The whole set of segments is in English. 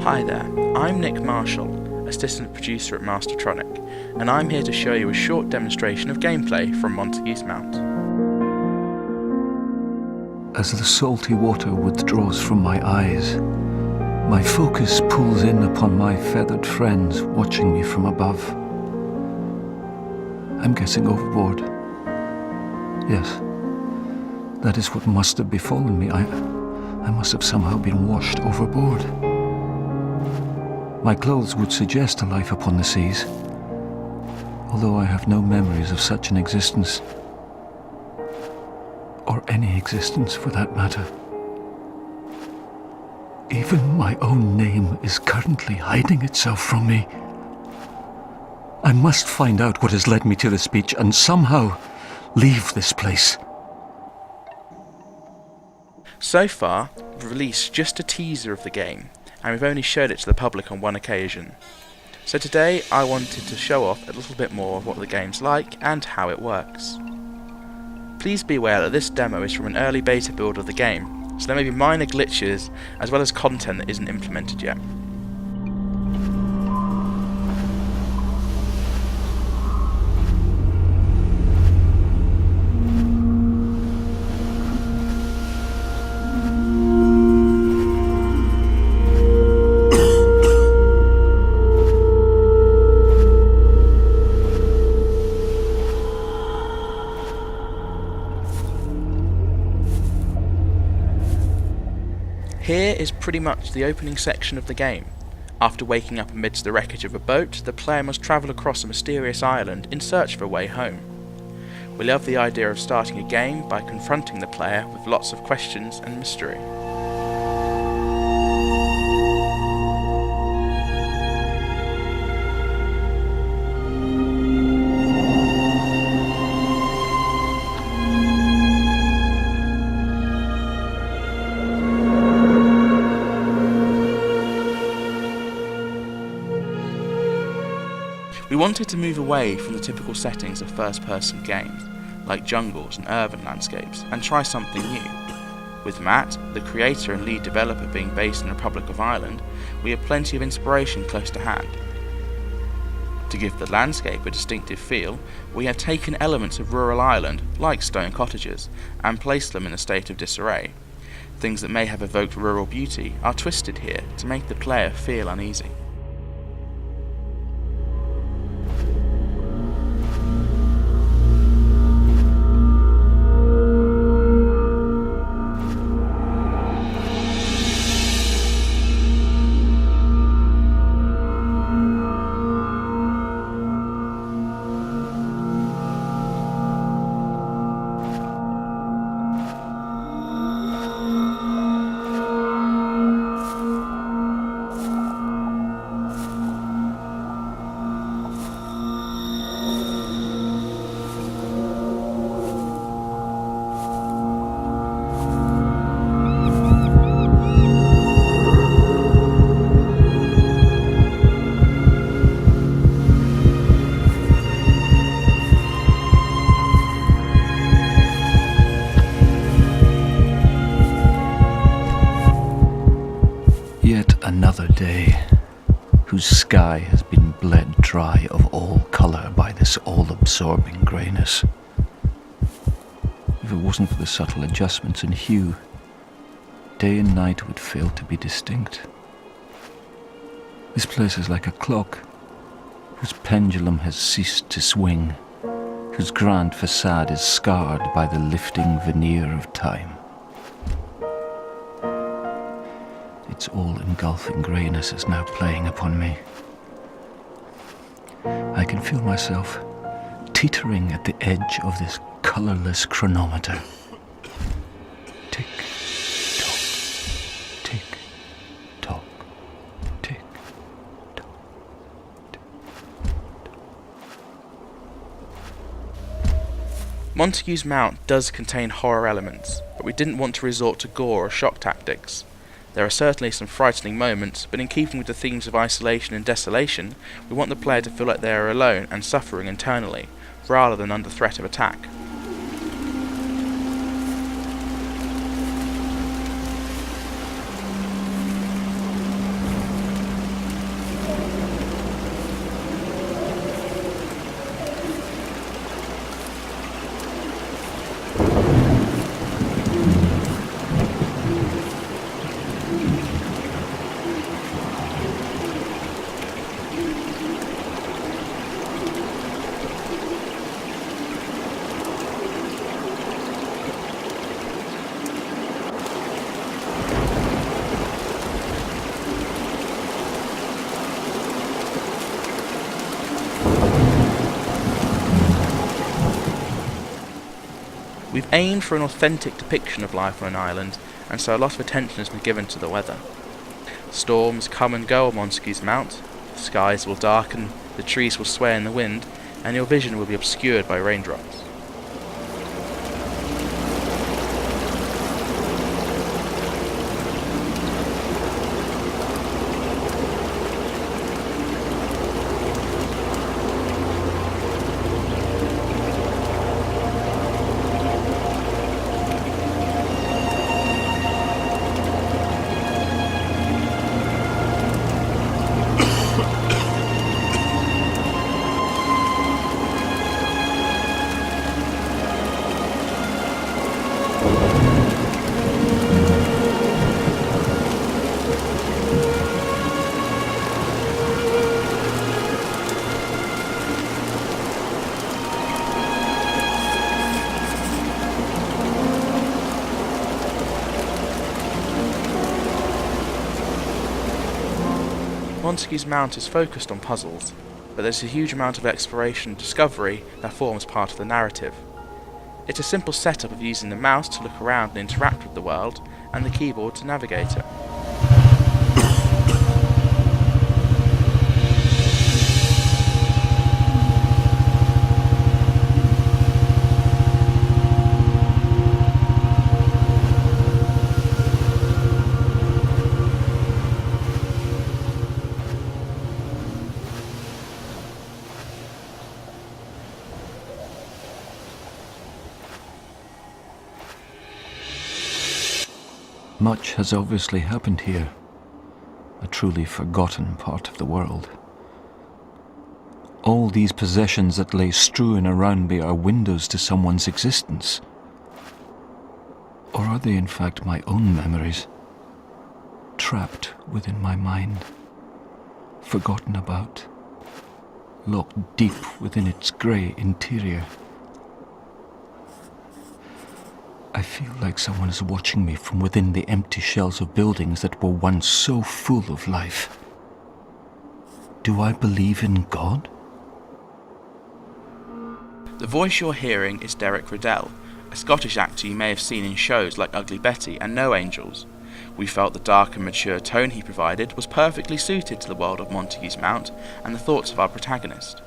Hi there, I'm Nick Marshall, Assistant Producer at Mastertronic, and I'm here to show you a short demonstration of gameplay from Montague's Mount. As the salty water withdraws from my eyes, my focus pulls in upon my feathered friends watching me from above. I'm guessing overboard. Yes, that is what must have befallen me. I must have somehow been washed overboard. My clothes would suggest a life upon the seas, although I have no memories of such an existence, or any existence for that matter. Even my own name is currently hiding itself from me. I must find out what has led me to this beach and somehow leave this place. So far, we've released just a teaser of the game, and we've only showed it to the public on one occasion. So today I wanted to show off a little bit more of what the game's like and how it works. Please be aware that this demo is from an early beta build of the game, so there may be minor glitches as well as content that isn't implemented yet. Here is pretty much the opening section of the game. After waking up amidst the wreckage of a boat, the player must travel across a mysterious island in search of a way home. We love the idea of starting a game by confronting the player with lots of questions and mystery. We wanted to move away from the typical settings of first-person games, like jungles and urban landscapes, and try something new. With Matt, the creator and lead developer, being based in the Republic of Ireland, we have plenty of inspiration close to hand. To give the landscape a distinctive feel, we have taken elements of rural Ireland, like stone cottages, and placed them in a state of disarray. Things that may have evoked rural beauty are twisted here to make the player feel uneasy. Another day, whose sky has been bled dry of all colour by this all-absorbing greyness. If it wasn't for the subtle adjustments in hue, day and night would fail to be distinct. This place is like a clock, whose pendulum has ceased to swing, whose grand facade is scarred by the lifting veneer of time. Its all-engulfing greyness is now playing upon me. I can feel myself teetering at the edge of this colourless chronometer. Tick, tock, tick, tock, tick, tock, tick. Montague's Mount does contain horror elements, but we didn't want to resort to gore or shock tactics. There are certainly some frightening moments, but in keeping with the themes of isolation and desolation, we want the player to feel like they are alone and suffering internally, rather than under threat of attack. aimed for an authentic depiction of life on an island, and so a lot of attention has been given to the weather. Storms come and go on Montague's Mount, the skies will darken, the trees will sway in the wind, and your vision will be obscured by raindrops. Montague's Mount is focused on puzzles, but there's a huge amount of exploration and discovery that forms part of the narrative. It's a simple setup of using the mouse to look around and interact with the world, and the keyboard to navigate it. Much has obviously happened here, a truly forgotten part of the world. All these possessions that lay strewn around me are windows to someone's existence. Or are they in fact my own memories, trapped within my mind, forgotten about, locked deep within its grey interior? I feel like someone is watching me from within the empty shells of buildings that were once so full of life. Do I believe in God? The voice you're hearing is Derek Riddell, a Scottish actor you may have seen in shows like Ugly Betty and No Angels. We felt the dark and mature tone he provided was perfectly suited to the world of Montague's Mount and the thoughts of our protagonist.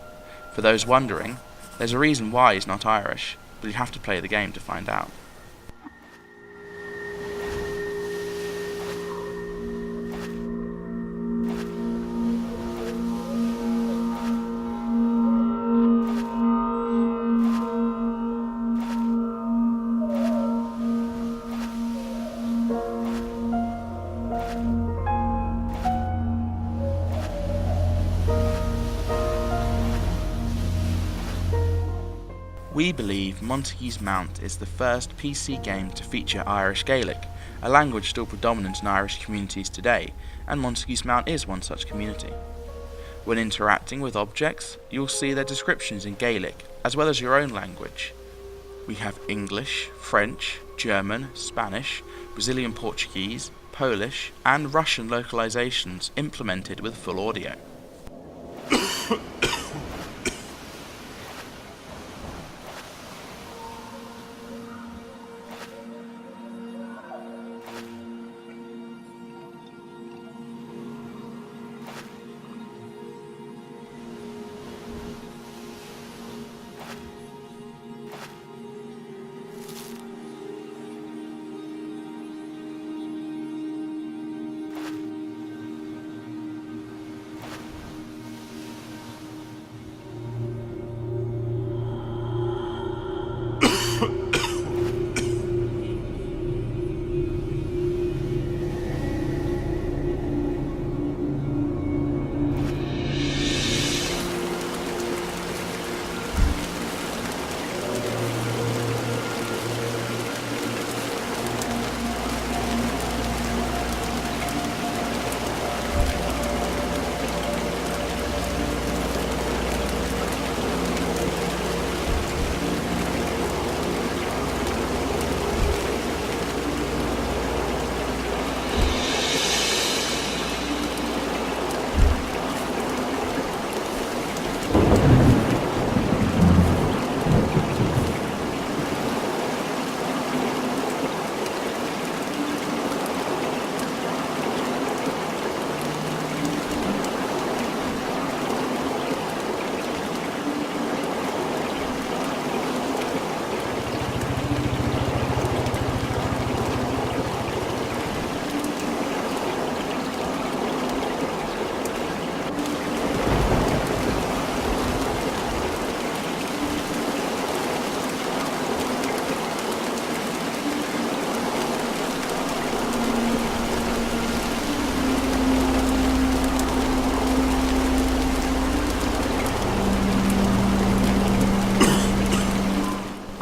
For those wondering, there's a reason why he's not Irish, but you have to play the game to find out. We believe Montague's Mount is the first PC game to feature Irish Gaelic, a language still predominant in Irish communities today, and Montague's Mount is one such community. When interacting with objects, you'll see their descriptions in Gaelic, as well as your own language. We have English, French, German, Spanish, Brazilian Portuguese, Polish, and Russian localizations implemented with full audio.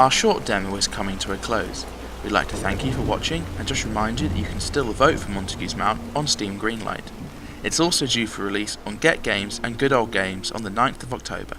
Our short demo is coming to a close. We'd like to thank you for watching and just remind you that you can still vote for Montague's Mount on Steam Greenlight. It's also due for release on Get Games and Good Old Games on the 9th of October.